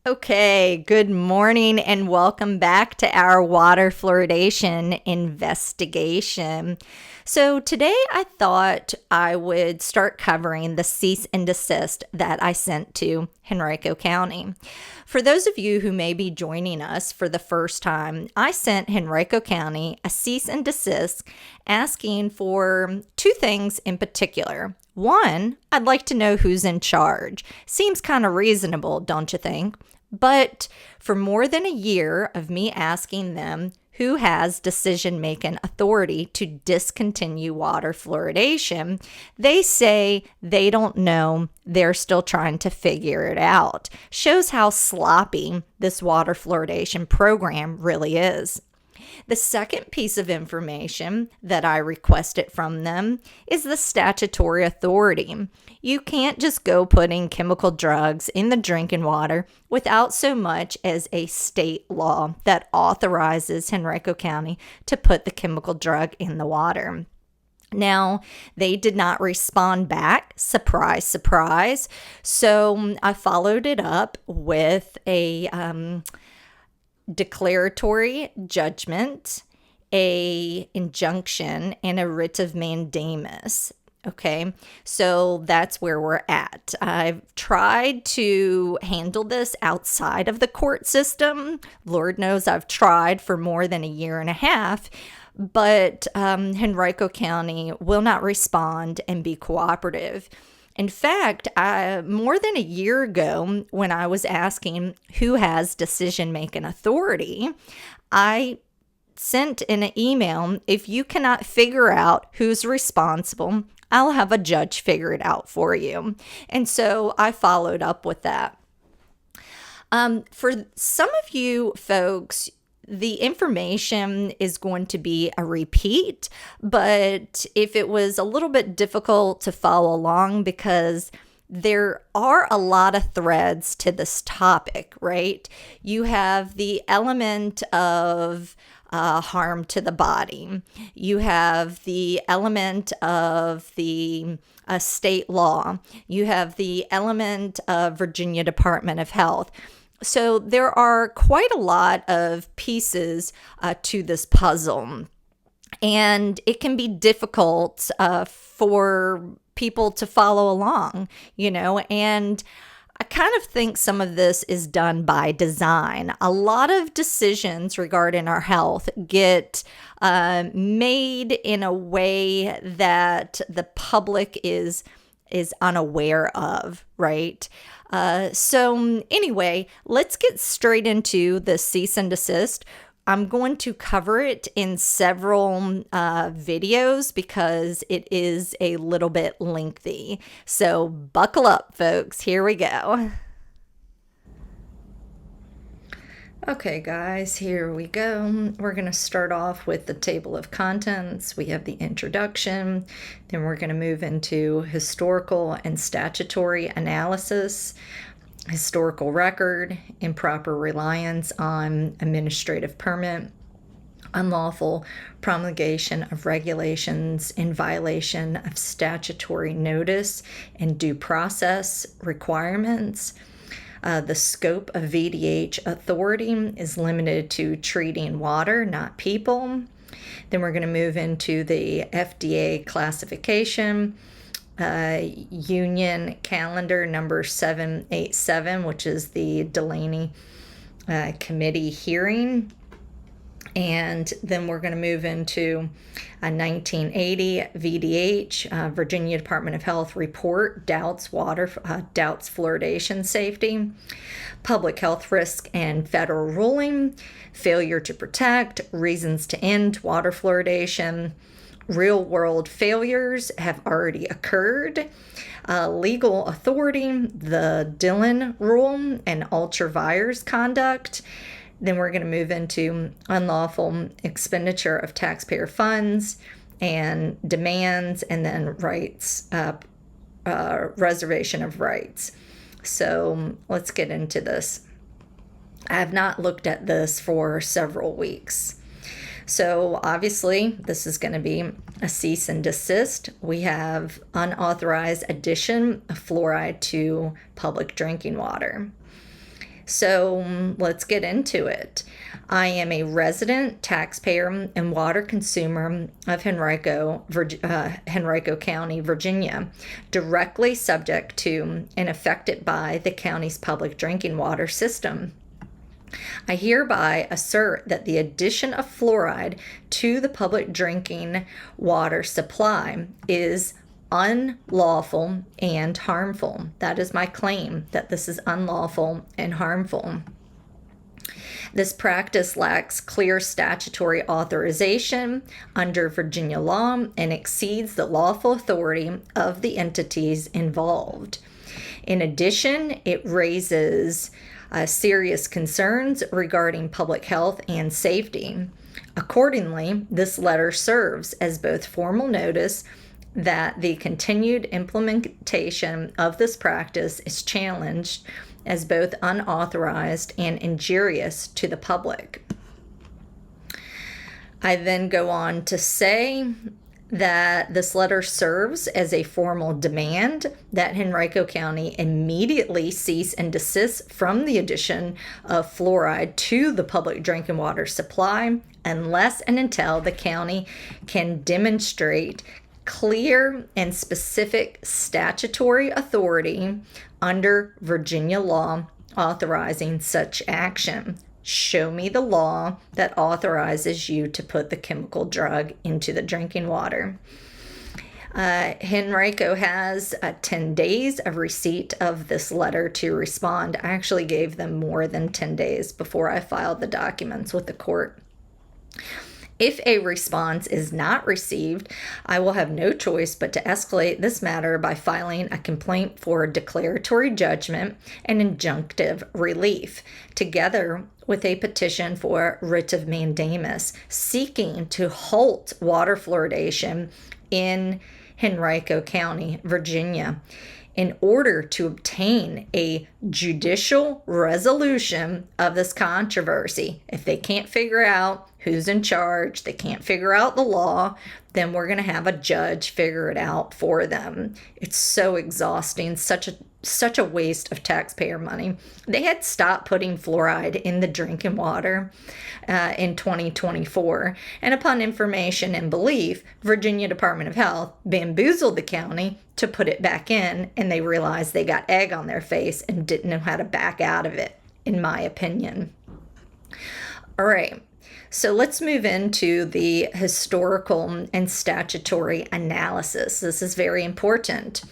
Okay, good morning and welcome back to our water fluoridation investigation. So today I thought I would start covering the cease and desist that I sent to Henrico County. For those of you who may be joining us for the first time, I sent Henrico County a cease and desist asking for two things in particular. One, I'd like to know who's in charge. Seems kind of reasonable, don't you think? But for more than a year of me asking them who has decision-making authority to discontinue water fluoridation, they say they don't know. They're still trying to figure it out. Shows how sloppy this water fluoridation program really is. The second piece of information that I requested from them is the statutory authority. You can't just go putting chemical drugs in the drinking water without so much as a state law that authorizes Henrico County to put the chemical drug in the water. Now, they did not respond back. Surprise, surprise. So I followed it up with a declaratory judgment, a injunction, and a writ of mandamus. Okay, so that's where we're at. I've tried to handle this outside of the court system. Lord knows I've tried for more than a year and a half, but Henrico County will not respond and be cooperative. In fact, more than a year ago, when I was asking who has decision-making authority, I sent an email, if you cannot figure out who's responsible, I'll have a judge figure it out for you. And so I followed up with that. For some of you folks, the information is going to be a repeat, but if it was a little bit difficult to follow along because there are a lot of threads to this topic, right? You have the element of harm to the body. You have the element of the state law. You have the element of Virginia Department of Health. So there are quite a lot of pieces to this puzzle, and it can be difficult for people to follow along, and I kind of think some of this is done by design. A lot of decisions regarding our health get made in a way that the public is unaware of, right? So anyway, let's get straight into the cease and desist. I'm going to cover it in several videos because it is a little bit lengthy. So buckle up, folks. Here we go. Okay, guys, here we go. We're going to start off with the table of contents. We have the introduction. Then we're going to move into historical and statutory analysis, historical record, improper reliance on administrative permit, unlawful promulgation of regulations in violation of statutory notice and due process requirements. The scope of VDH authority is limited to treating water, not people. Then we're going to move into the FDA classification, union calendar number 787, which is the Delaney committee hearing. And then we're going to move into a 1980 VDH, Virginia Department of Health report, doubts fluoridation safety, public health risk and federal ruling, failure to protect, reasons to end water fluoridation, real world failures have already occurred, legal authority, the Dillon rule, and ultra-vires conduct. Then we're going to move into unlawful expenditure of taxpayer funds and demands, and then rights, reservation of rights. So let's get into this. I have not looked at this for several weeks. So obviously this is going to be a cease and desist. We have unauthorized addition of fluoride to public drinking water. So let's get into it. I am a resident taxpayer and water consumer of Henrico County, Virginia, directly subject to and affected by the county's public drinking water system. I hereby assert that the addition of fluoride to the public drinking water supply is unlawful and harmful. That is my claim, that this is unlawful and harmful. This practice lacks clear statutory authorization under Virginia law and exceeds the lawful authority of the entities involved. In addition, it raises serious concerns regarding public health and safety. Accordingly, this letter serves as both formal notice that the continued implementation of this practice is challenged as both unauthorized and injurious to the public. I then go on to say that this letter serves as a formal demand that Henrico County immediately cease and desist from the addition of fluoride to the public drinking water supply unless and until the county can demonstrate clear and specific statutory authority under Virginia law authorizing such action. Show me the law that authorizes you to put the chemical drug into the drinking water. Henrico has 10 days of receipt of this letter to respond. I actually gave them more than 10 days before I filed the documents with the court. If a response is not received, I will have no choice but to escalate this matter by filing a complaint for declaratory judgment and injunctive relief, together with a petition for writ of mandamus, seeking to halt water fluoridation in Henrico County, Virginia, in order to obtain a judicial resolution of this controversy. If they can't figure out who's in charge, they can't figure out the law, then we're going to have a judge figure it out for them. It's so exhausting, such a waste of taxpayer money. They had stopped putting fluoride in the drinking water in 2024. And upon information and belief, Virginia Department of Health bamboozled the county to put it back in, and they realized they got egg on their face and didn't know how to back out of it, in my opinion. All right. So let's move into the historical and statutory analysis. This is very important.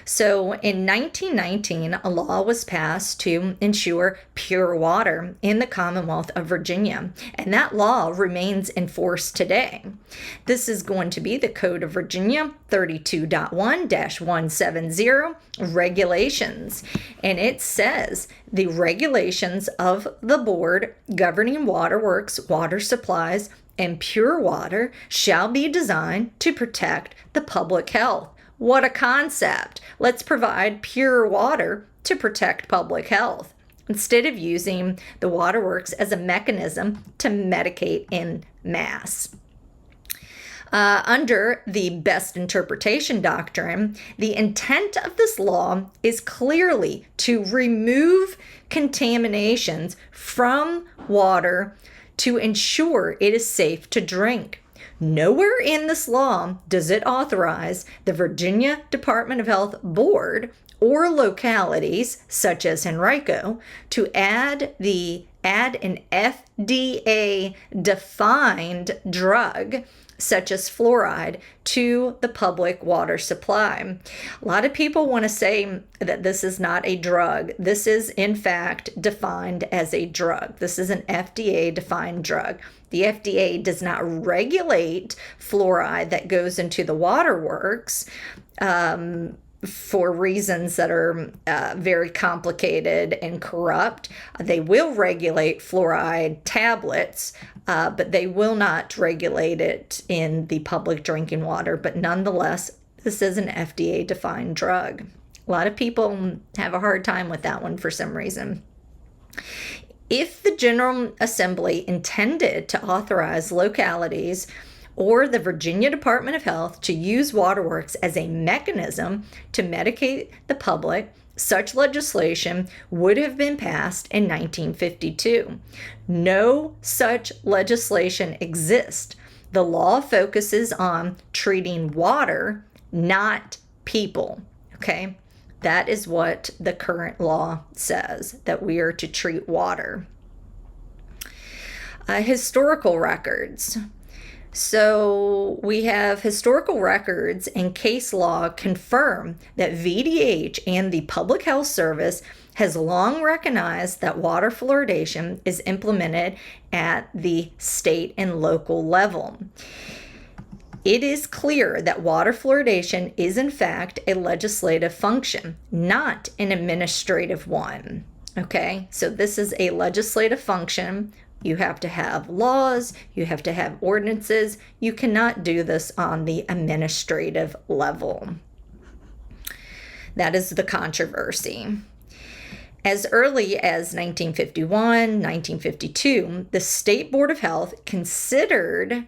So in 1919, a law was passed to ensure pure water in the Commonwealth of Virginia, and that law remains in force today. This is going to be the Code of Virginia 32.1-170 regulations, and it says the regulations of the board governing waterworks, water supplies, and pure water shall be designed to protect the public health. What a concept! Let's provide pure water to protect public health, instead of using the waterworks as a mechanism to medicate en masse. Under the best interpretation doctrine, the intent of this law is clearly to remove contaminations from water to ensure it is safe to drink. Nowhere in this law does it authorize the Virginia Department of Health Board or localities, such as Henrico, to add an FDA-defined drug, such as fluoride, to the public water supply. A lot of people want to say that this is not a drug. This is, in fact, defined as a drug. This is an FDA-defined drug. The FDA does not regulate fluoride that goes into the waterworks for reasons that are very complicated and corrupt. They will regulate fluoride tablets, but they will not regulate it in the public drinking water. But nonetheless, this is an FDA-defined drug. A lot of people have a hard time with that one for some reason. If the General Assembly intended to authorize localities or the Virginia Department of Health to use waterworks as a mechanism to medicate the public, such legislation would have been passed in 1952. No such legislation exists. The law focuses on treating water, not people. Okay? That is what the current law says, that we are to treat water. Historical records. So we have historical records and case law confirm that VDH and the Public Health Service has long recognized that water fluoridation is implemented at the state and local level. It is clear that water fluoridation is in fact a legislative function, not an administrative one. Okay, so this is a legislative function. You have to have laws, you have to have ordinances. You cannot do this on the administrative level. That is the controversy. As early as 1951, 1952, the State Board of Health conditioned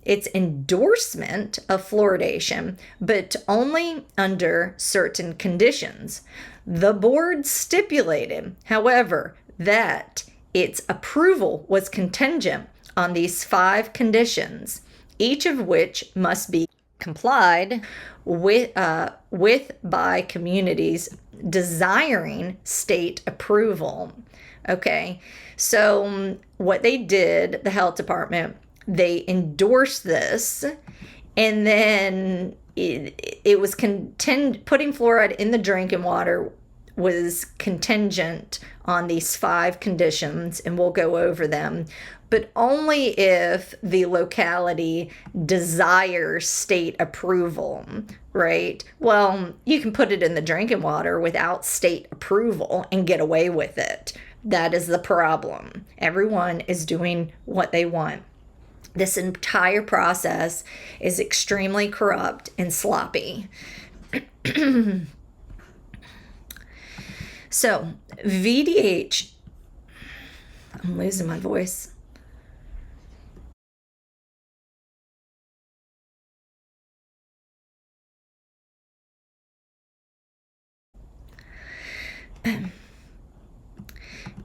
its endorsement of fluoridation, but only under certain conditions. The board stipulated, however, that its approval was contingent on these 5 conditions, each of which must be complied with by communities desiring state approval. Okay, so what they did, the health department, they endorsed this, and then it was putting fluoride in the drinking water was contingent on these 5 conditions, and we'll go over them, but only if the locality desires state approval, right? Well, you can put it in the drinking water without state approval and get away with it. That is the problem. Everyone is doing what they want. This entire process is extremely corrupt and sloppy. So, VDH, I'm losing my voice.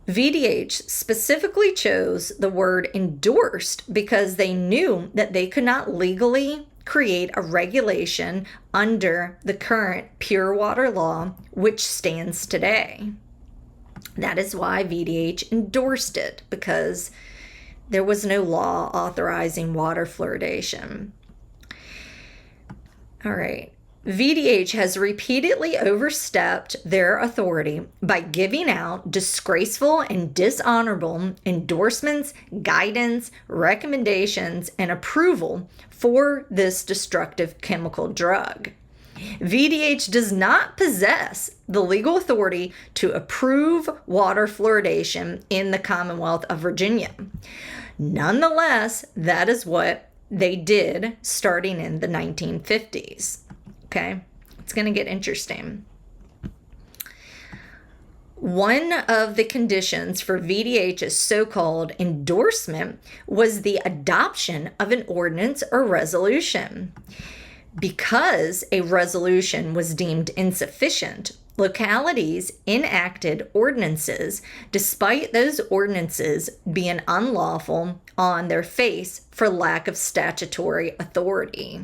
VDH specifically chose the word endorsed because they knew that they could not legally create a regulation under the current pure water law, which stands today. That is why VDH endorsed it, because there was no law authorizing water fluoridation. All right. VDH has repeatedly overstepped their authority by giving out disgraceful and dishonorable endorsements, guidance, recommendations, and approval for this destructive chemical drug. VDH does not possess the legal authority to approve water fluoridation in the Commonwealth of Virginia. Nonetheless, that is what they did starting in the 1950s. Okay, it's going to get interesting. One of the conditions for VDH's so-called endorsement was the adoption of an ordinance or resolution. Because a resolution was deemed insufficient, localities enacted ordinances despite those ordinances being unlawful on their face for lack of statutory authority.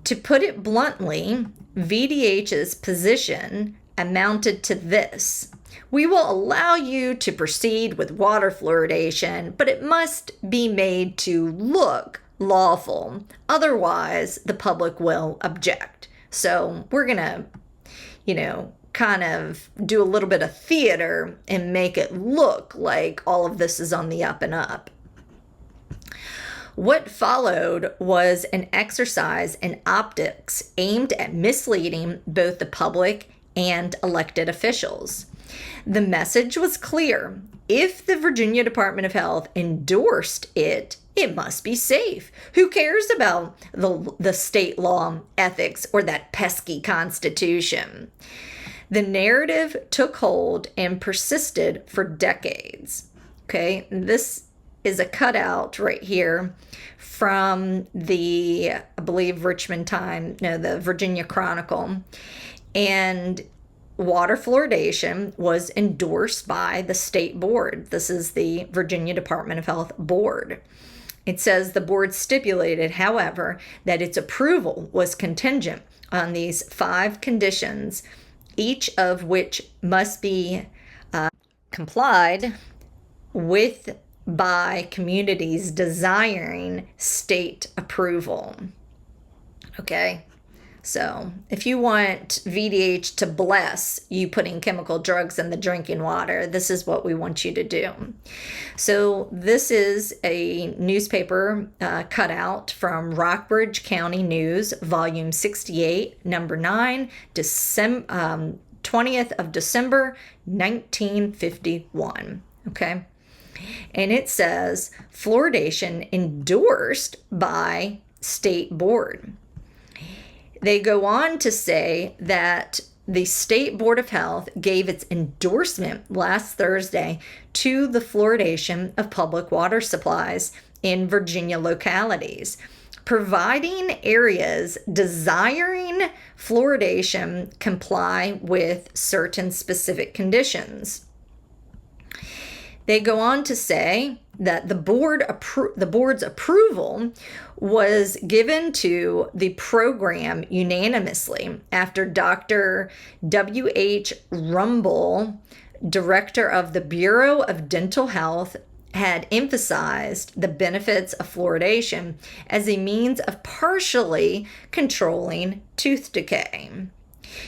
To put it bluntly, VDH's position amounted to this: we will allow you to proceed with water fluoridation, but it must be made to look lawful. Otherwise, the public will object. So we're going to, kind of do a little bit of theater and make it look like all of this is on the up and up. What followed was an exercise in optics aimed at misleading both the public and elected officials. The message was clear: if the Virginia Department of Health endorsed it, it must be safe. Who cares about the state law, ethics, or that pesky Constitution? The narrative took hold and persisted for decades. Okay, this is a cutout right here from the, I believe, the Virginia Chronicle. And water fluoridation was endorsed by the state board. This is the Virginia Department of Health board. It says the board stipulated, however, that its approval was contingent on these 5 conditions, each of which must be complied with by communities desiring state approval. Okay, so if you want VDH to bless you putting chemical drugs in the drinking water, this is what we want you to do. So this is a newspaper cutout from Rockbridge County News, volume 68, number 9, 20th of December, 1951. Okay. And it says fluoridation endorsed by state board. They go on to say that the State Board of Health gave its endorsement last Thursday to the fluoridation of public water supplies in Virginia localities, providing areas desiring fluoridation comply with certain specific conditions. They go on to say that the board's approval was given to the program unanimously after Dr. W.H. Rumble, director of the Bureau of Dental Health, had emphasized the benefits of fluoridation as a means of partially controlling tooth decay.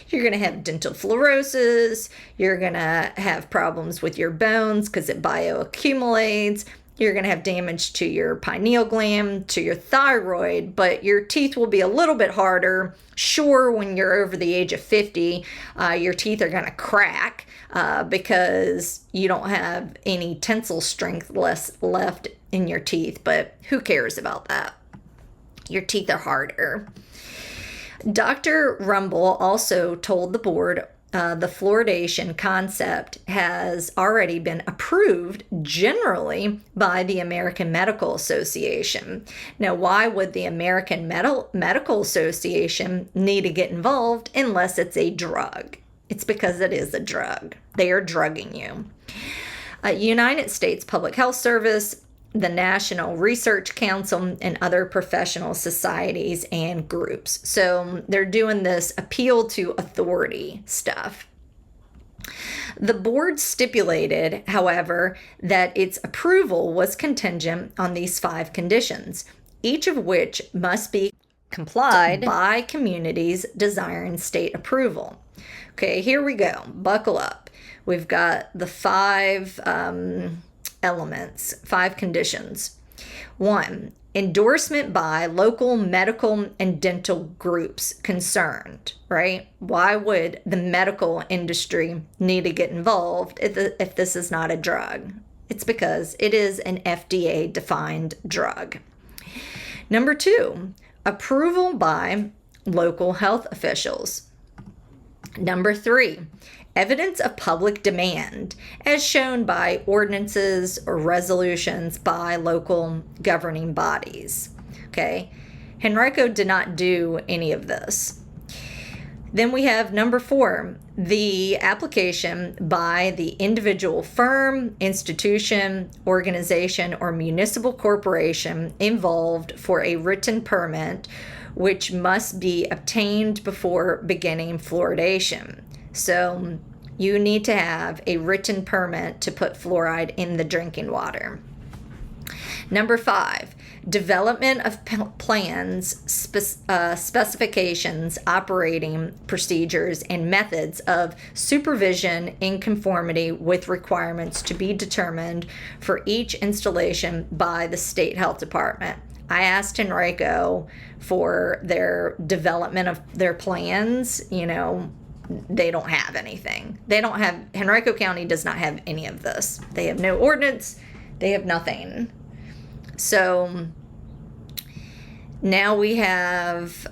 You're going to have dental fluorosis. You're going to have problems with your bones because it bioaccumulates. You're going to have damage to your pineal gland, to your thyroid, but your teeth will be a little bit harder. Sure, when you're over the age of 50, your teeth are going to crack because you don't have any tensile strength left in your teeth, but who cares about that? Your teeth are harder. Dr. Rumble also told the board the fluoridation concept has already been approved generally by the American Medical Association. Now, why would the American Medical Association need to get involved unless it's a drug? It's because it is a drug. They are drugging you. United States Public Health Service, the National Research Council, and other professional societies and groups. So they're doing this appeal to authority stuff. The board stipulated, however, that its approval was contingent on these 5 conditions, each of which must be complied by communities desiring state approval. Okay, here we go. Buckle up. We've got the 5 elements, 5 conditions. 1, endorsement by local medical and dental groups concerned, right? Why would the medical industry need to get involved if this is not a drug? It's because it is an FDA-defined drug. Number 2, approval by local health officials. Number 3, evidence of public demand, as shown by ordinances or resolutions by local governing bodies. Okay, Henrico did not do any of this. Then we have number 4, the application by the individual firm, institution, organization, or municipal corporation involved for a written permit, which must be obtained before beginning fluoridation. So you need to have a written permit to put fluoride in the drinking water. Number 5, development of plans, specifications, operating procedures, and methods of supervision in conformity with requirements to be determined for each installation by the state health department. I asked Henrico for their development of their plans. They don't have anything. Henrico County does not have any of this. They have no ordinance. They have nothing. So now we have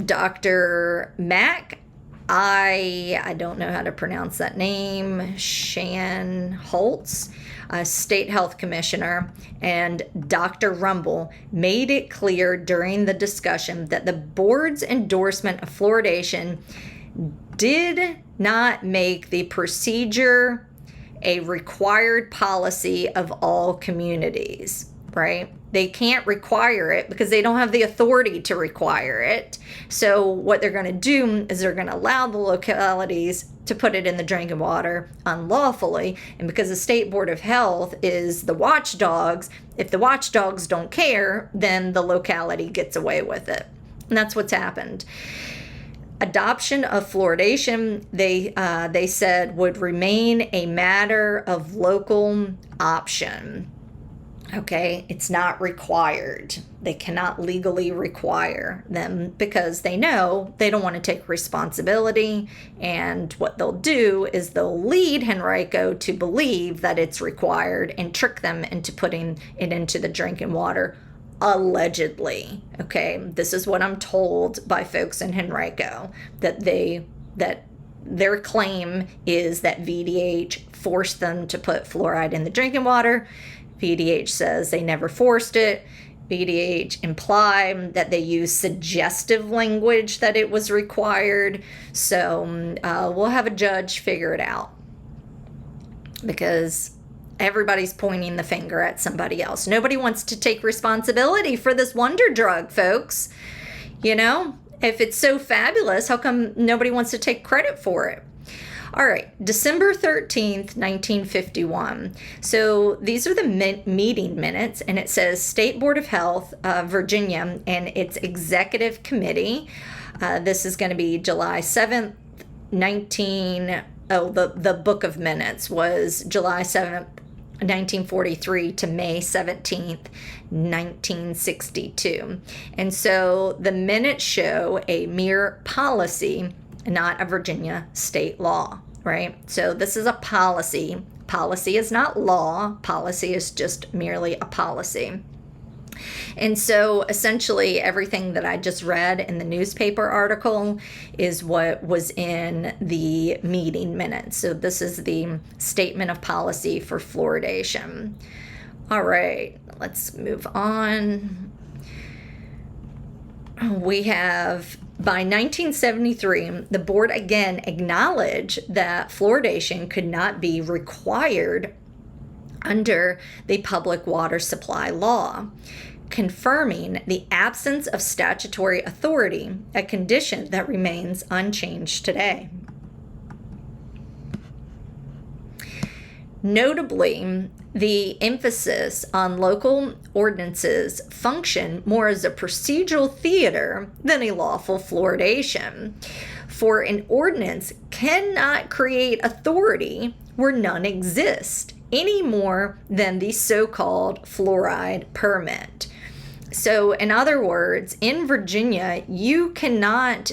Dr. Mack I don't know how to pronounce that name, Shan Holtz, state health commissioner, and Dr. Rumble made it clear during the discussion that the board's endorsement of fluoridation did not make the procedure a required policy of all communities, right? They can't require it because they don't have the authority to require it. So what they're going to do is they're going to allow the localities to put it in the drinking water unlawfully. And because the State Board of Health is the watchdogs, if the watchdogs don't care, then the locality gets away with it. And that's what's happened. Adoption of fluoridation, they said, would remain a matter of local option. Okay, it's not required. They cannot legally require them because they know they don't want to take responsibility. And what they'll do is they'll lead Henrico to believe that it's required and trick them into putting it into the drinking water, allegedly. Okay, this is what I'm told by folks in Henrico, that their claim is that VDH forced them to put fluoride in the drinking water. VDH says they never forced it. VDH implied that they used suggestive language that it was required. So we'll have a judge figure it out, because everybody's pointing the finger at somebody else. Nobody wants to take responsibility for this wonder drug, folks. You know, if it's so fabulous, how come nobody wants to take credit for it? All right, December 13th, 1951. So these are the meeting minutes, and it says State Board of Health, Virginia, and its executive committee. This is going to be July 7th, the book of minutes was July 7th, 1943 to May 17th, 1962. And so the minutes show a mere policy, not a Virginia state law, right? So this is a policy. Policy is not law. Policy is just merely a policy. And so essentially everything that I just read in the newspaper article is what was in the meeting minutes. So this is the statement of policy for fluoridation. All right, let's move on. We have, by 1973, the board again acknowledged that fluoridation could not be required under the public water supply law, confirming the absence of statutory authority, a condition that remains unchanged today. Notably, the emphasis on local ordinances function more as a procedural theater than a lawful fluoridation, for an ordinance cannot create authority where none exist, any more than the so-called fluoride permit. So, in other words, in Virginia, you cannot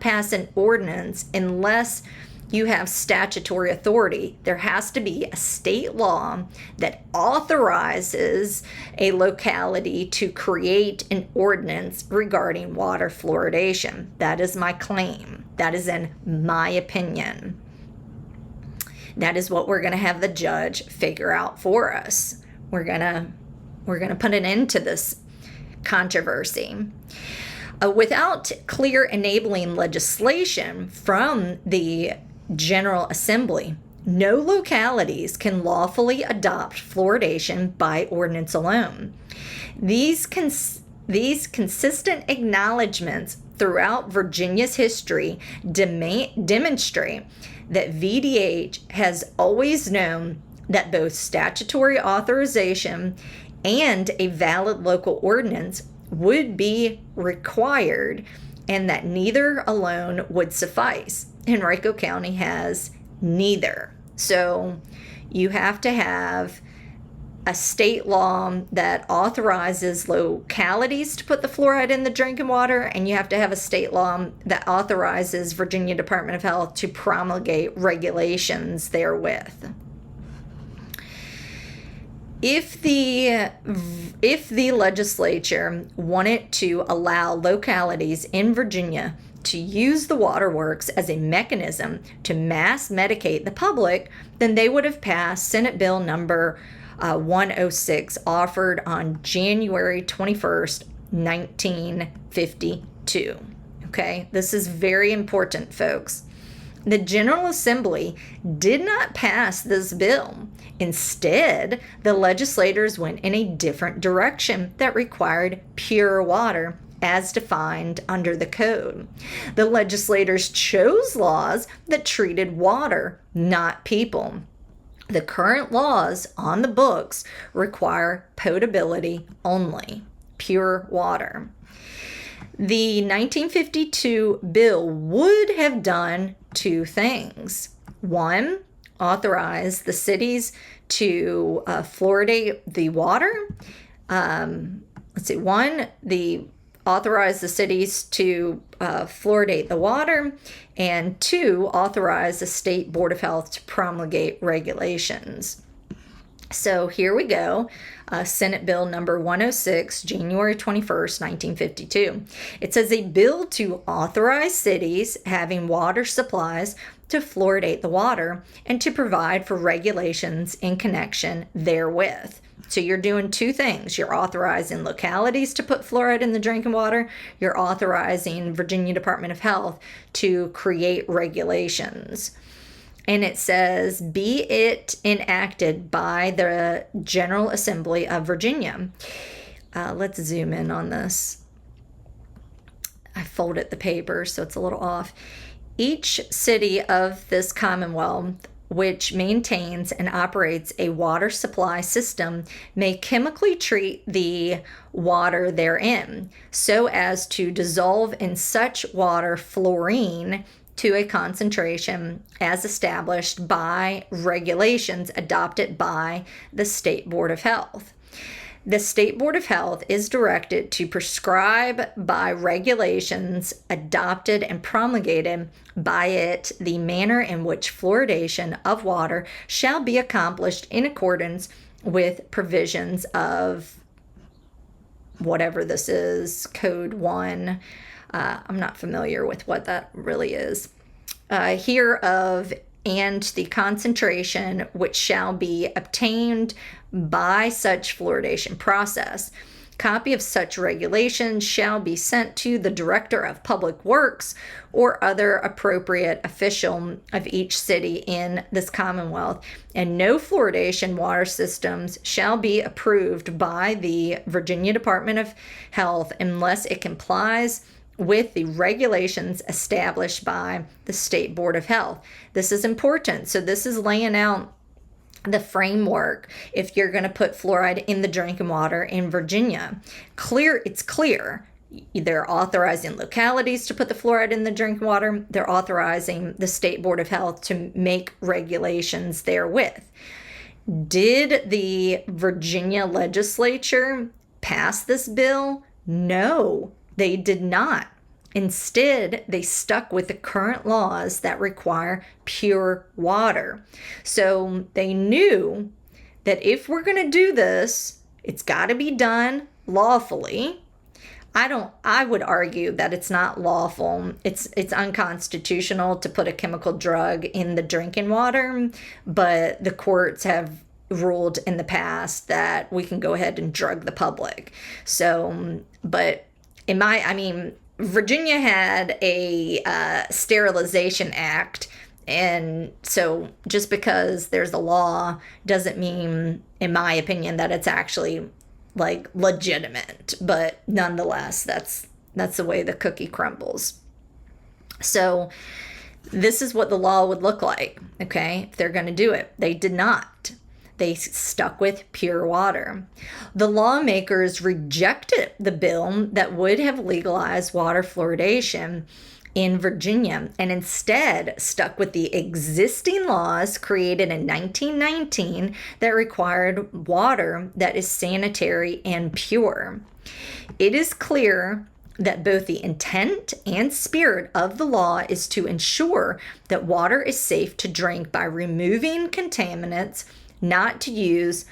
pass an ordinance unless you have statutory authority. There has to be a state law that authorizes a locality to create an ordinance regarding water fluoridation. That is my claim. That is in my opinion. That is what we're going to have the judge figure out for us. We're going to put an end to this controversy. Without clear enabling legislation from the General Assembly, no localities can lawfully adopt fluoridation by ordinance alone. These consistent acknowledgments throughout Virginia's history demonstrate that VDH has always known that both statutory authorization and a valid local ordinance would be required, and that neither alone would suffice. Henrico County has neither. So you have to have a state law that authorizes localities to put the fluoride in the drinking water, and you have to have a state law that authorizes Virginia Department of Health to promulgate regulations therewith. If the legislature wanted to allow localities in Virginia to use the waterworks as a mechanism to mass medicate the public, then they would have passed Senate Bill number 106, offered on January 21st, 1952. Okay, this is very important, folks. The General Assembly did not pass this bill. Instead, the legislators went in a different direction that required pure water as defined under the code. The legislators chose laws that treated water, not people. The current laws on the books require potability only, pure water. The 1952 bill would have done two things. One, authorize the cities to fluoridate the water. Authorize the cities to fluoridate the water, and two, authorize the State Board of Health to promulgate regulations. So here we go, Senate Bill number 106, January 21st, 1952. It says a bill to authorize cities having water supplies to fluoridate the water and to provide for regulations in connection therewith. So you're doing two things. You're authorizing localities to put fluoride in the drinking water. You're authorizing Virginia Department of Health to create regulations. And it says, be it enacted by the General Assembly of Virginia. Let's zoom in on this. I folded the paper, so it's a little off. Each city of this Commonwealth which maintains and operates a water supply system may chemically treat the water therein so as to dissolve in such water fluorine to a concentration as established by regulations adopted by the State Board of Health. The State Board of Health is directed to prescribe by regulations adopted and promulgated by it the manner in which fluoridation of water shall be accomplished in accordance with provisions of whatever this is, Code 1. I'm not familiar with what that really is. Hereof, and the concentration which shall be obtained by such fluoridation process. Copy of such regulations shall be sent to the Director of Public Works or other appropriate official of each city in this Commonwealth, and no fluoridation water systems shall be approved by the Virginia Department of Health unless it complies with the regulations established by the State Board of Health. This is important. So this is laying out the framework if you're going to put fluoride in the drinking water in Virginia. It's clear. They're authorizing localities to put the fluoride in the drinking water. They're authorizing the State Board of Health to make regulations therewith. Did the Virginia legislature pass this bill? No, they did not. Instead, they stuck with the current laws that require pure water. So they knew that if we're going to do this, it's got to be done lawfully. I would argue that it's not lawful. It's unconstitutional to put a chemical drug in the drinking water, but the courts have ruled in the past that we can go ahead and drug the public. So, but Virginia had a sterilization act, and so just because there's a law doesn't mean, in my opinion, that it's actually like legitimate. But nonetheless, that's the way the cookie crumbles. So this is what the law would look like, okay, if they're going to do it. They did not. They stuck with pure water. The lawmakers rejected the bill that would have legalized water fluoridation in Virginia and instead stuck with the existing laws created in 1919 that required water that is sanitary and pure. It is clear that both the intent and spirit of the law is to ensure that water is safe to drink by removing contaminants, not to use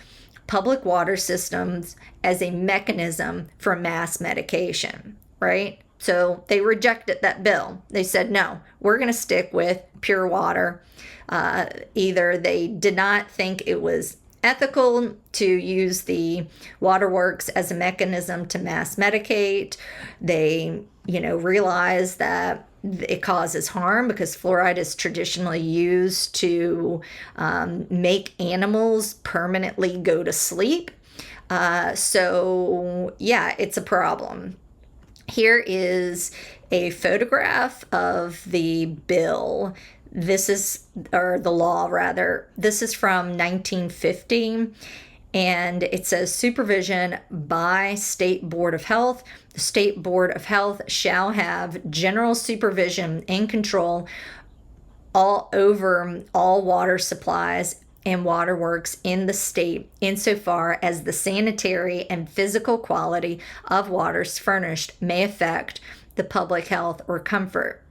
public water systems as a mechanism for mass medication, right? So they rejected that bill. They said, no, we're going to stick with pure water. Either they did not think it was ethical to use the waterworks as a mechanism to mass medicate. They, realized that it causes harm because fluoride is traditionally used to make animals permanently go to sleep. So yeah, it's a problem. Here is a photograph of the bill. Or the law rather. This is from 1950, and it says supervision by State Board of Health. The State Board of Health shall have general supervision and control over all water supplies and waterworks in the state insofar as the sanitary and physical quality of waters furnished may affect the public health or comfort.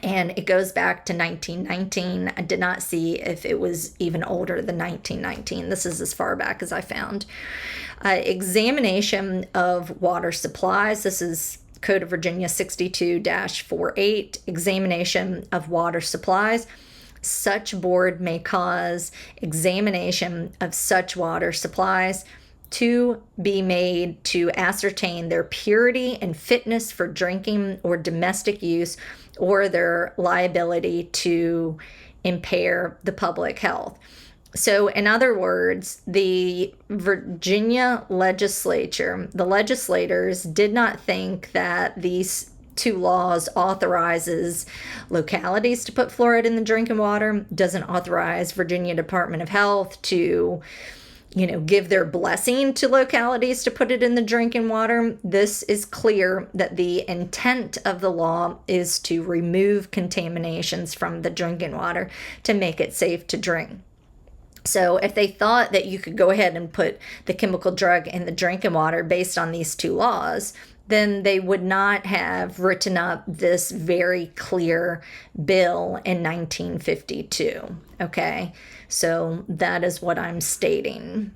And it goes back to 1919. I did not see if it was even older than 1919. This is as far back as I found. Examination of water supplies. This is Code of Virginia 62-48. Examination of water supplies. Such board may cause examination of such water supplies to be made to ascertain their purity and fitness for drinking or domestic use, or their liability to impair the public health. So in other words, the Virginia legislature, the legislators did not think that these two laws authorizes localities to put fluoride in the drinking water, doesn't authorize Virginia Department of Health to give their blessing to localities to put it in the drinking water. This is clear that the intent of the law is to remove contaminations from the drinking water to make it safe to drink. So if they thought that you could go ahead and put the chemical drug in the drinking water based on these two laws, then they would not have written up this very clear bill in 1952. Okay, so that is what I'm stating.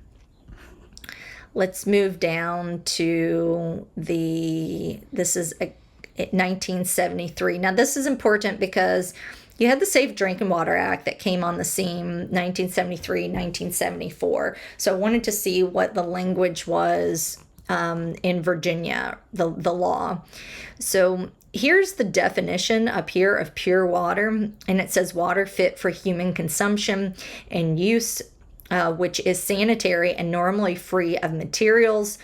Let's move down to this is 1973. Now this is important because you had the Safe Drinking Water Act that came on the scene 1973, 1974. So I wanted to see what the language was in Virginia, the law. So here's the definition up here of pure water, and it says water fit for human consumption and use, which is sanitary and normally free of materials,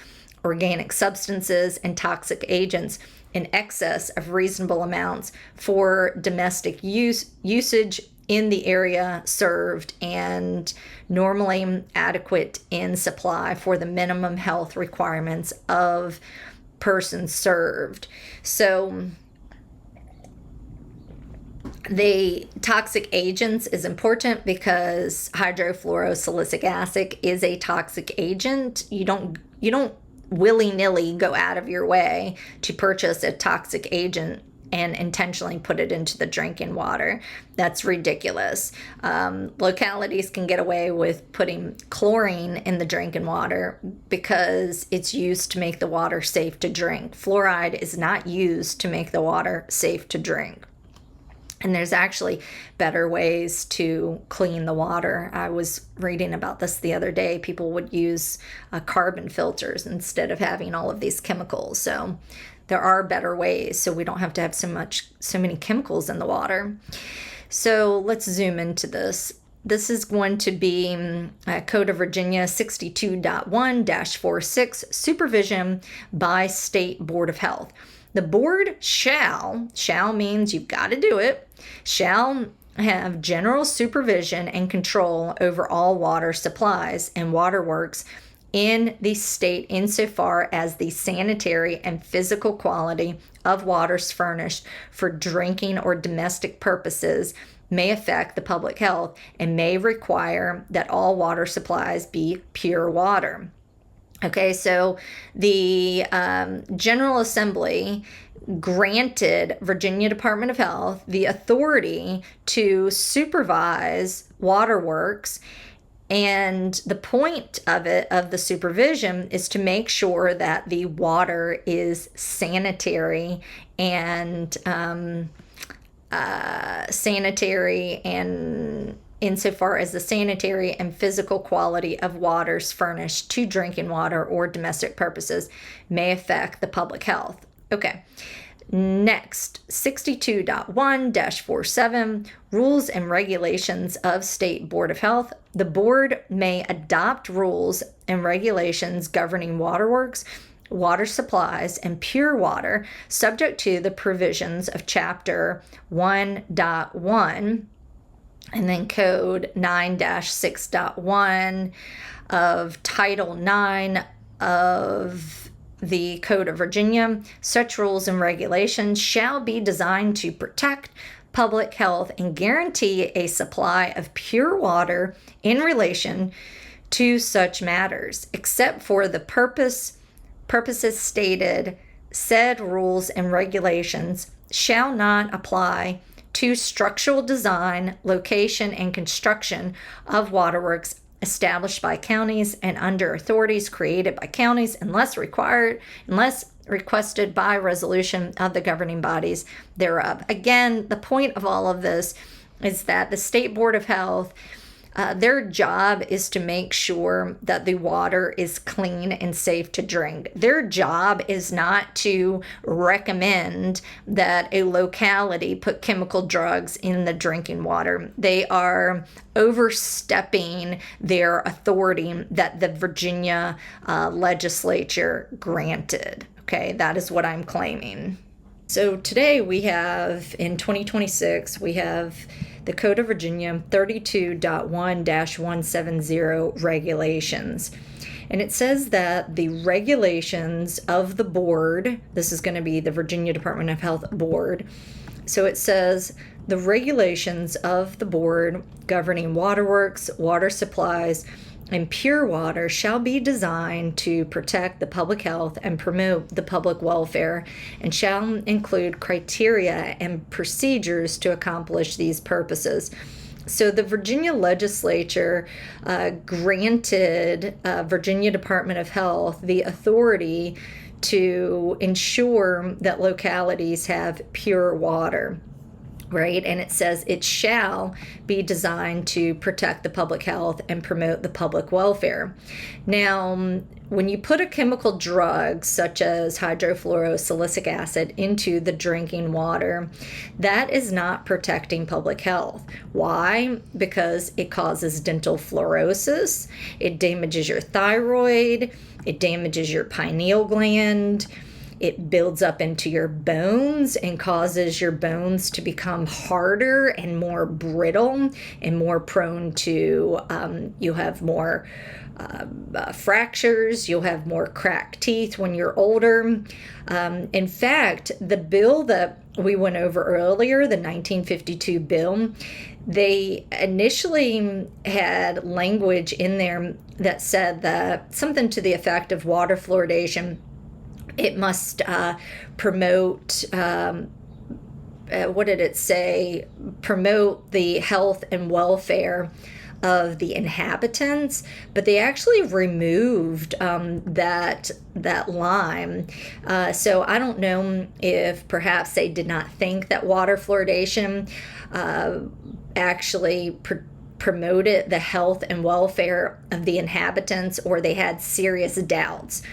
organic substances, and toxic agents in excess of reasonable amounts for domestic usage in the area served, and normally adequate in supply for the minimum health requirements of persons served. So the toxic agents is important because hydrofluorosilicic acid is a toxic agent. You don't willy-nilly go out of your way to purchase a toxic agent and intentionally put it into the drinking water. That's ridiculous. Localities can get away with putting chlorine in the drinking water because it's used to make the water safe to drink. Fluoride is not used to make the water safe to drink. And there's actually better ways to clean the water. I was reading about this the other day. People would use carbon filters instead of having all of these chemicals. So there are better ways, so we don't have to have so many chemicals in the water. So let's zoom into this. This is going to be Code of Virginia 62.1-46, supervision by State Board of Health. The board shall means you've got to do it, shall have general supervision and control over all water supplies and waterworks in the state insofar as the sanitary and physical quality of waters furnished for drinking or domestic purposes may affect the public health and may require that all water supplies be pure water. Okay, so the General Assembly granted Virginia Department of Health the authority to supervise waterworks And the point of it, of the supervision, is to make sure that the water is sanitary and insofar as the sanitary and physical quality of waters furnished to drinking water or domestic purposes may affect the public health. Okay. Next, 62.1-47, Rules and Regulations of State Board of Health. The board may adopt rules and regulations governing waterworks, water supplies, and pure water, subject to the provisions of Chapter 1.1 and then Code 9-6.1 of Title 9 of the Code of Virginia. Such rules and regulations shall be designed to protect public health and guarantee a supply of pure water in relation to such matters, except for the purposes stated. Said rules and regulations shall not apply to structural design, location, and construction of waterworks established by counties and under authorities created by counties unless requested by resolution of the governing bodies thereof. Again, the point of all of this is that the State Board of Health, their job is to make sure that the water is clean and safe to drink. Their job is not to recommend that a locality put chemical drugs in the drinking water. They are overstepping their authority that the Virginia legislature granted. Okay, that is what I'm claiming. So today we have, in 2026, we have the Code of Virginia 32.1-170 regulations. And it says that the regulations of the board, this is going to be the Virginia Department of Health board. So it says the regulations of the board governing waterworks, water supplies, and pure water shall be designed to protect the public health and promote the public welfare, and shall include criteria and procedures to accomplish these purposes. So the Virginia legislature granted Virginia Department of Health the authority to ensure that localities have pure water. Right? And it says it shall be designed to protect the public health and promote the public welfare. Now, when you put a chemical drug such as hydrofluorosilicic acid into the drinking water, that is not protecting public health. Why? Because it causes dental fluorosis, it damages your thyroid, it damages your pineal gland. It builds up into your bones and causes your bones to become harder and more brittle and more prone to, you have more fractures, you'll have more cracked teeth when you're older. In fact, the bill that we went over earlier, the 1952 bill, they initially had language in there that said that something to the effect of water fluoridation. It must promote, what did it say? Promote the health and welfare of the inhabitants, but they actually removed that line. So I don't know if perhaps they did not think that water fluoridation actually promoted the health and welfare of the inhabitants, or they had serious doubts.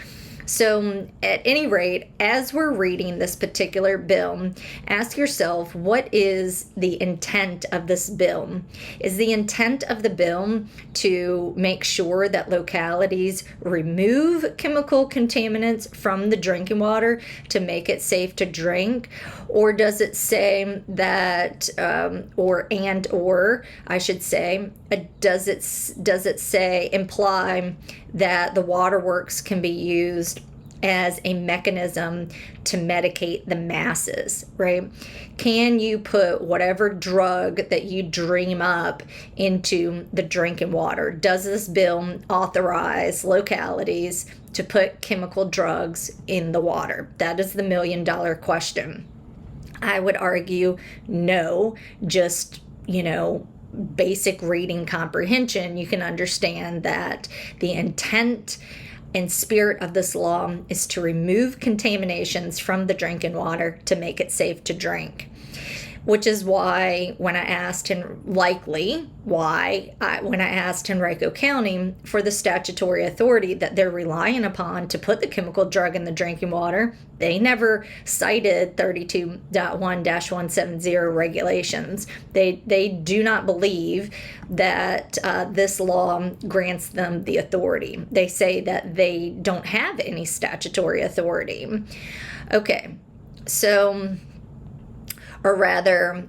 So at any rate, as we're reading this particular bill, ask yourself, what is the intent of this bill? Is the intent of the bill to make sure that localities remove chemical contaminants from the drinking water to make it safe to drink? Or does it say that, does it say, imply that the waterworks can be used as a mechanism to medicate the masses, right? Can you put whatever drug that you dream up into the drinking water? Does this bill authorize localities to put chemical drugs in the water? That is the million-dollar question. I would argue no, just, basic reading comprehension, you can understand that the intent and spirit of this law is to remove contaminations from the drinking water to make it safe to drink. Which is why when I asked Henrico County for the statutory authority that they're relying upon to put the chemical drug in the drinking water, they never cited 32.1-170 regulations. They do not believe that this law grants them the authority. They say that they don't have any statutory authority. Okay, so, or rather,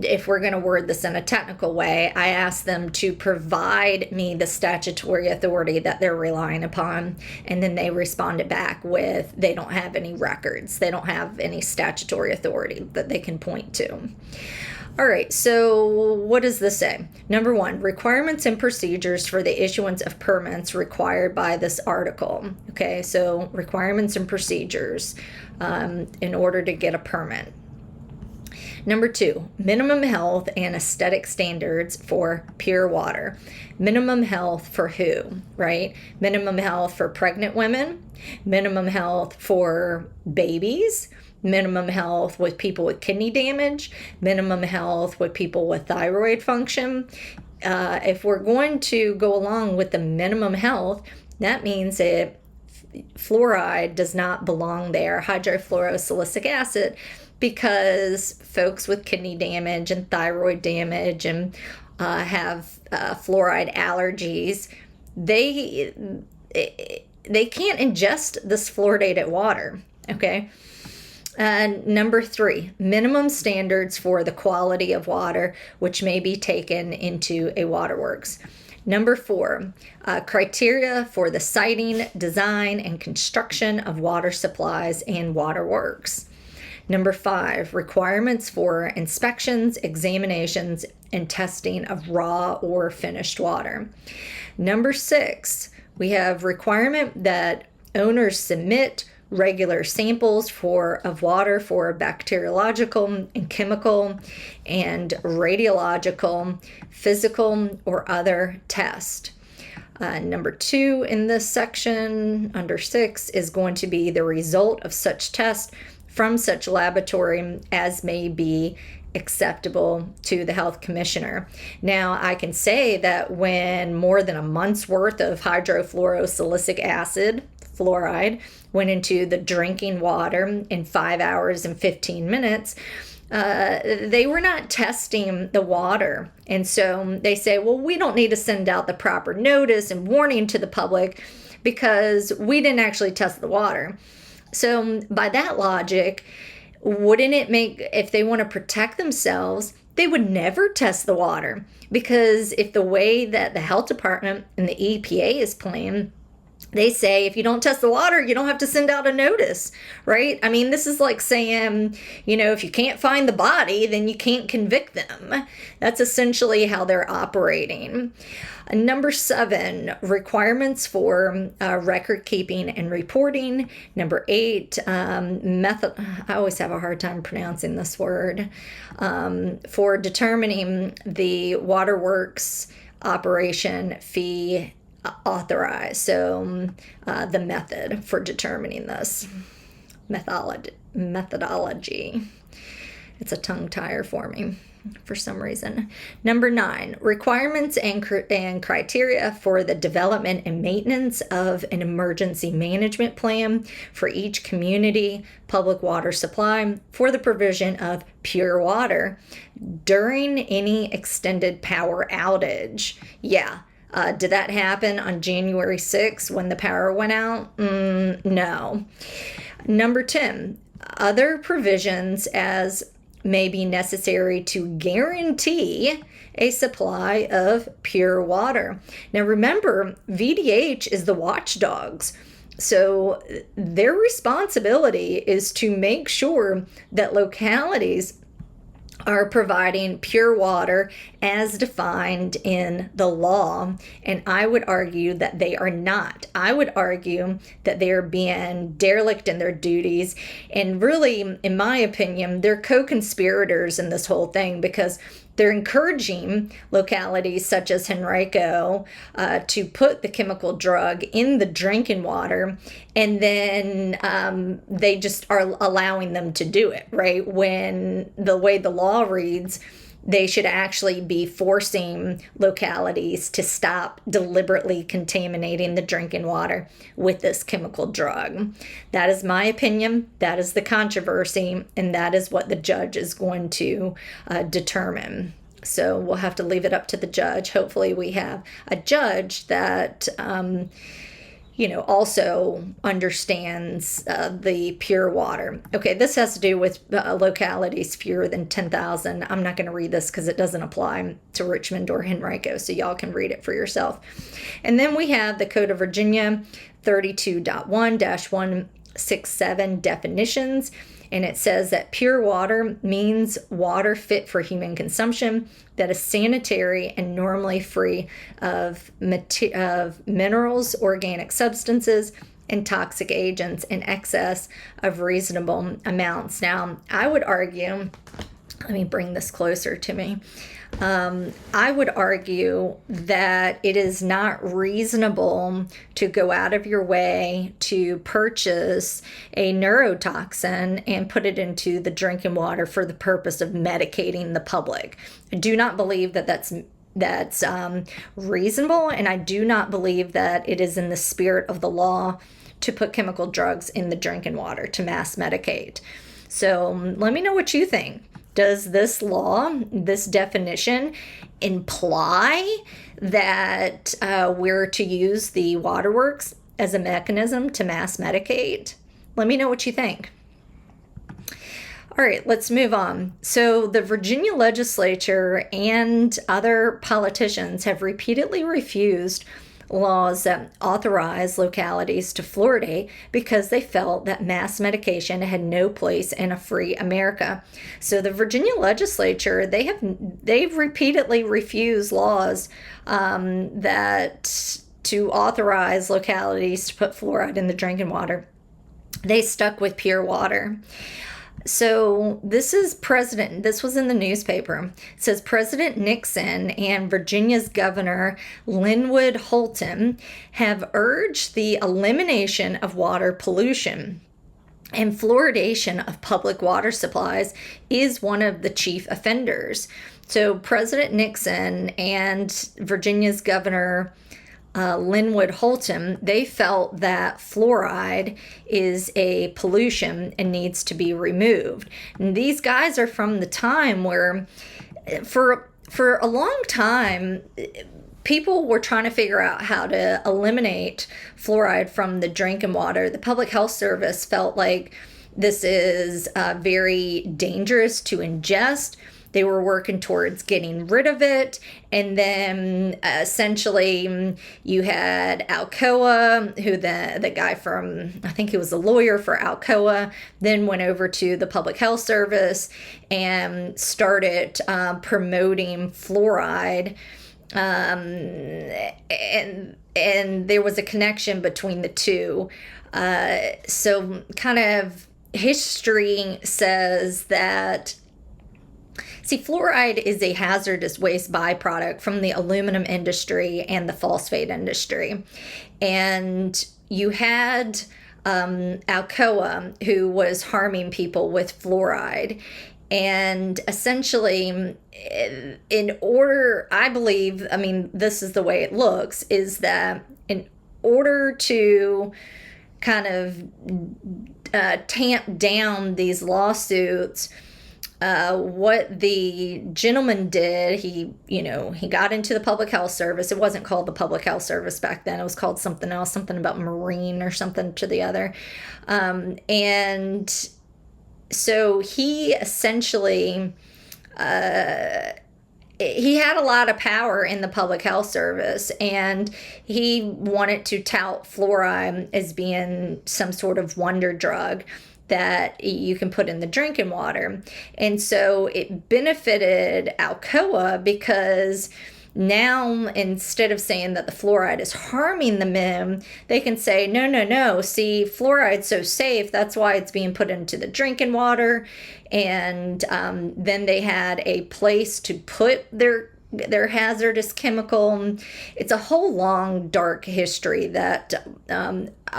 if we're going to word this in a technical way, I asked them to provide me the statutory authority that they're relying upon, and then they responded back with they don't have any records. They don't have any statutory authority that they can point to. All right, so what does this say? Number one, requirements and procedures for the issuance of permits required by this article. Okay, so requirements and procedures in order to get a permit. Number two, minimum health and aesthetic standards for pure water. Minimum health for who, right? Minimum health for pregnant women, minimum health for babies, minimum health with people with kidney damage, minimum health with people with thyroid function. If we're going to go along with the minimum health, that means that fluoride does not belong there, hydrofluorosilicic acid, because folks with kidney damage and thyroid damage and have fluoride allergies, they can't ingest this fluoridated water, okay? Number three, minimum standards for the quality of water, which may be taken into a waterworks. Number four, criteria for the siting, design, and construction of water supplies and waterworks. Number five, requirements for inspections, examinations, and testing of raw or finished water. Number six, we have requirement that owners submit regular samples of water for bacteriological and chemical and radiological, physical, or other test. Number two in this section, under six, is going to be the result of such test from such laboratory as may be acceptable to the health commissioner. Now, I can say that when more than a month's worth of hydrofluorosilicic acid, fluoride, went into the drinking water in 5 hours and 15 minutes, they were not testing the water. And so they say, well, we don't need to send out the proper notice and warning to the public because we didn't actually test the water. So by that logic, wouldn't it make, if they want to protect themselves, they would never test the water? Because if the way that the health department and the EPA is playing, they say if you don't test the water, you don't have to send out a notice, right? I mean, this is like saying, if you can't find the body, then you can't convict them. That's essentially how they're operating. Number seven, requirements for record keeping and reporting. Number eight, I always have a hard time pronouncing this word, for determining the waterworks operation fee authorized. So the method for determining this methodology. It's a tongue tire for me for some reason. Number nine, requirements and criteria for the development and maintenance of an emergency management plan for each community public water supply for the provision of pure water during any extended power outage. Yeah. Did that happen on January 6th when the power went out? No. Number 10, other provisions as may be necessary to guarantee a supply of pure water. Now remember, VDH is the watchdogs. So their responsibility is to make sure that localities are providing pure water as defined in the law. And I would argue that they are not. I would argue that they are being derelict in their duties. And really, in my opinion, they're co-conspirators in this whole thing because they're encouraging localities such as Henrico to put the chemical drug in the drinking water, and then they just are allowing them to do it, right? When the way the law reads, they should actually be forcing localities to stop deliberately contaminating the drinking water with this chemical drug. That is my opinion. That is the controversy, and that is what the judge is going to determine. So we'll have to leave it up to the judge. Hopefully we have a judge that also understands the pure water. Okay, this has to do with localities fewer than 10,000. I'm not going to read this because it doesn't apply to Richmond or Henrico, so y'all can read it for yourself. And then we have the Code of Virginia 32.1-167 definitions. And it says that pure water means water fit for human consumption that is sanitary and normally free of minerals, organic substances, and toxic agents in excess of reasonable amounts. Now, I would argue, let me bring this closer to me. I would argue that it is not reasonable to go out of your way to purchase a neurotoxin and put it into the drinking water for the purpose of medicating the public. I do not believe that that's reasonable, and I do not believe that it is in the spirit of the law to put chemical drugs in the drinking water to mass medicate. So let me know what you think. Does this law, this definition, imply that we're to use the waterworks as a mechanism to mass medicate? Let me know what you think. All right, let's move on. So the Virginia legislature and other politicians have repeatedly refused laws that authorize localities to fluoridate because they felt that mass medication had no place in a free America. So the Virginia legislature, they've repeatedly refused laws that to authorize localities to put fluoride in the drinking water. They stuck with pure water. So this was in the newspaper. It says President Nixon and Virginia's Governor Linwood Holton have urged the elimination of water pollution. And fluoridation of public water supplies is one of the chief offenders. So President Nixon and Virginia's Governor Linwood Holton, they felt that fluoride is a pollution and needs to be removed. And these guys are from the time where, for a long time, people were trying to figure out how to eliminate fluoride from the drinking water. The Public Health Service felt like this is very dangerous to ingest. They were working towards getting rid of it. And then essentially you had Alcoa, who the guy from, I think he was a lawyer for Alcoa, then went over to the Public Health Service and started promoting fluoride. And there was a connection between the two. So kind of history says that, see, fluoride is a hazardous waste byproduct from the aluminum industry and the phosphate industry. And you had Alcoa, who was harming people with fluoride. And essentially, in order, I believe, I mean, this is the way it looks, is that in order to kind of tamp down these lawsuits, what the gentleman did, he got into the Public Health Service. It wasn't called the Public Health Service back then. It was called something else, something about Marine or something to the other. And so he essentially, he had a lot of power in the Public Health Service, and he wanted to tout fluoride as being some sort of wonder drug that you can put in the drinking water. And so it benefited Alcoa because Now, instead of saying that the fluoride is harming the men, they can say, no, no, no. See, fluoride's so safe. That's why it's being put into the drinking water. And then they had a place to put their hazardous chemical. It's a whole long, dark history that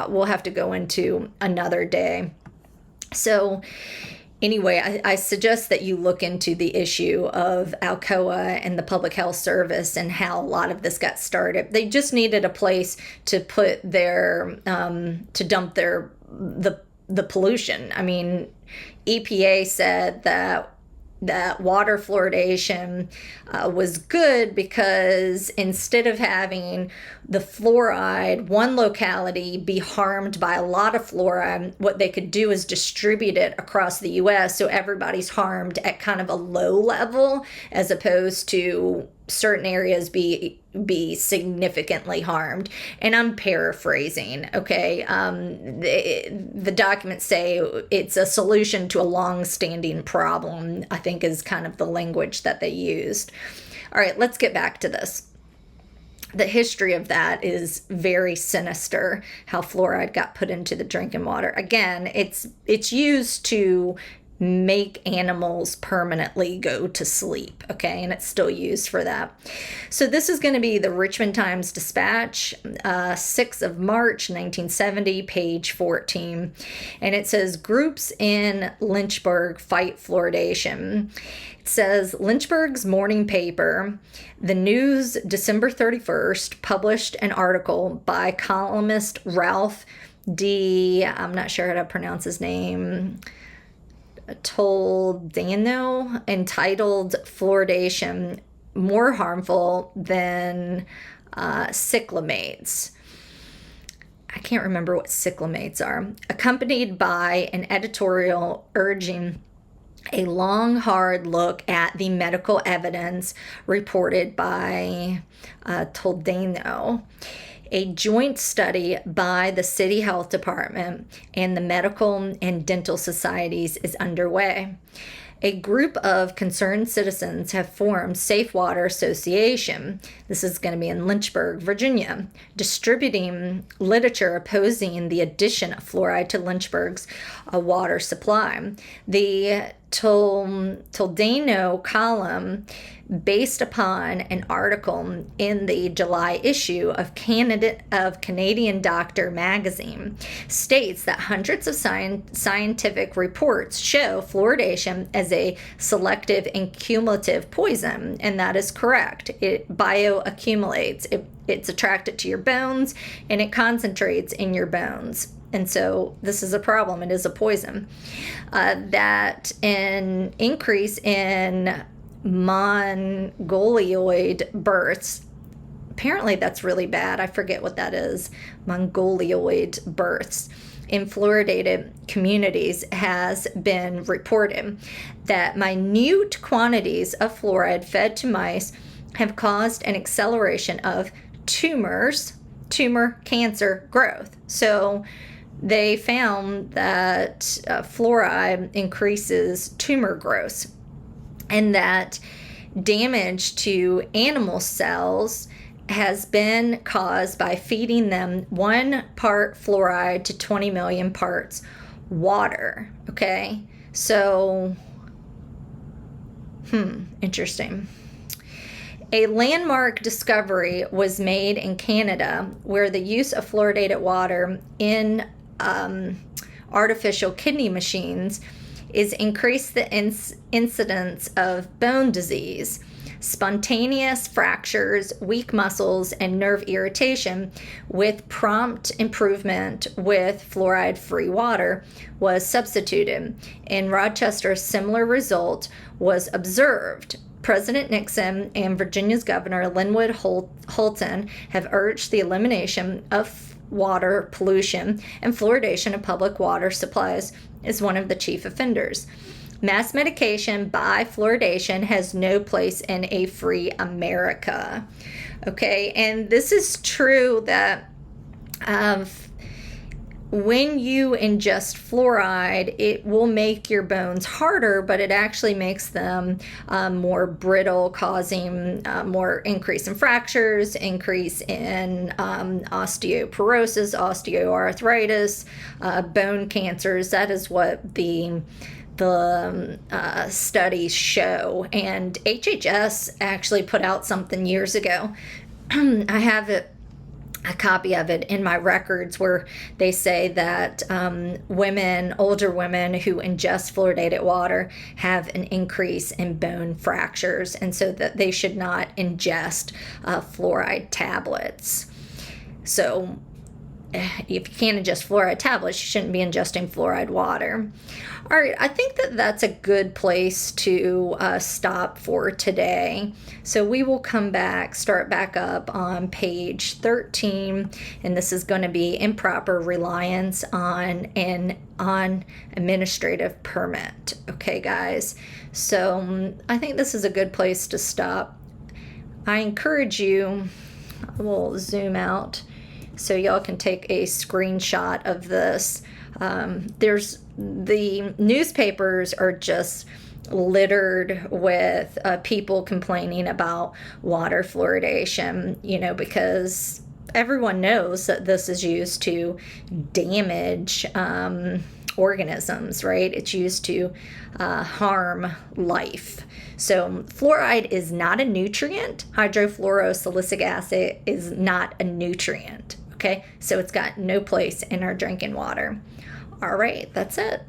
we'll have to go into another day. So anyway, I suggest that you look into the issue of Alcoa and the Public Health Service and how a lot of this got started. They just needed a place to put to dump the pollution. I mean, EPA said that water fluoridation was good because instead of having the fluoride, one locality be harmed by a lot of fluoride, what they could do is distribute it across the U.S. so everybody's harmed at kind of a low level, as opposed to certain areas be significantly harmed. And I'm paraphrasing, okay? The documents say it's a solution to a long-standing problem, I think is kind of the language that they used. All right, let's get back to this. The history of that is very sinister, how fluoride got put into the drinking water. Again, it's used to make animals permanently go to sleep, okay? And it's still used for that. So this is going to be the Richmond Times-Dispatch, 6th of March, 1970, page 14. And it says, groups in Lynchburg fight fluoridation. It says, Lynchburg's morning paper, The News, December 31st, published an article by columnist Ralph D. I'm not sure how to pronounce his name, Toledano, entitled Fluoridation More Harmful Than Cyclamates. I can't remember what cyclamates are. Accompanied by an editorial urging a long, hard look at the medical evidence reported by Toledano. A joint study by the City Health Department and the Medical and Dental Societies is underway. A group of concerned citizens have formed Safe Water Association. This is going to be in Lynchburg, Virginia, distributing literature opposing the addition of fluoride to Lynchburg's water supply. The Toledano column, based upon an article in the July issue of Canadian Doctor magazine, states that hundreds of scientific reports show fluoridation as a selective and cumulative poison, and that is correct. It bioaccumulates. It's attracted to your bones, and it concentrates in your bones. And so this is a problem. It is a poison. That an increase in mongoloid births, apparently that's really bad. I forget what that is. Mongoloid births in fluoridated communities has been reported. That minute quantities of fluoride fed to mice have caused an acceleration of tumor cancer growth. So they found that fluoride increases tumor growth, and that damage to animal cells has been caused by feeding them 1 part fluoride to 20 million parts water. Okay, so interesting. A landmark discovery was made in Canada where the use of fluoridated water in artificial kidney machines is increased the incidence of bone disease, spontaneous fractures, weak muscles, and nerve irritation, with prompt improvement with fluoride-free water was substituted. In Rochester, a similar result was observed. President Nixon and Virginia's Governor Linwood Holton have urged the elimination of water pollution, and fluoridation of public water supplies is one of the chief offenders. Mass medication by fluoridation has no place in a free America. Okay, and this is true that when you ingest fluoride, it will make your bones harder, but it actually makes them more brittle, causing more increase in fractures, increase in osteoporosis, osteoarthritis, bone cancers. That is what the studies show. And HHS actually put out something years ago. I have a copy of it in my records where they say that older women who ingest fluoridated water have an increase in bone fractures, and so that they should not ingest fluoride tablets. So if you can't ingest fluoride tablets, you shouldn't be ingesting fluoride water. All right, I think that that's a good place to stop for today. So we will start back up on page 13, and this is going to be improper reliance on an administrative permit. Okay, guys. So I think this is a good place to stop. I encourage you, we'll zoom out so y'all can take a screenshot of this. The newspapers are just littered with people complaining about water fluoridation, because everyone knows that this is used to damage organisms, right? It's used to harm life. So fluoride is not a nutrient. Hydrofluorosilicic acid is not a nutrient. Okay, so it's got no place in our drinking water. All right, that's it.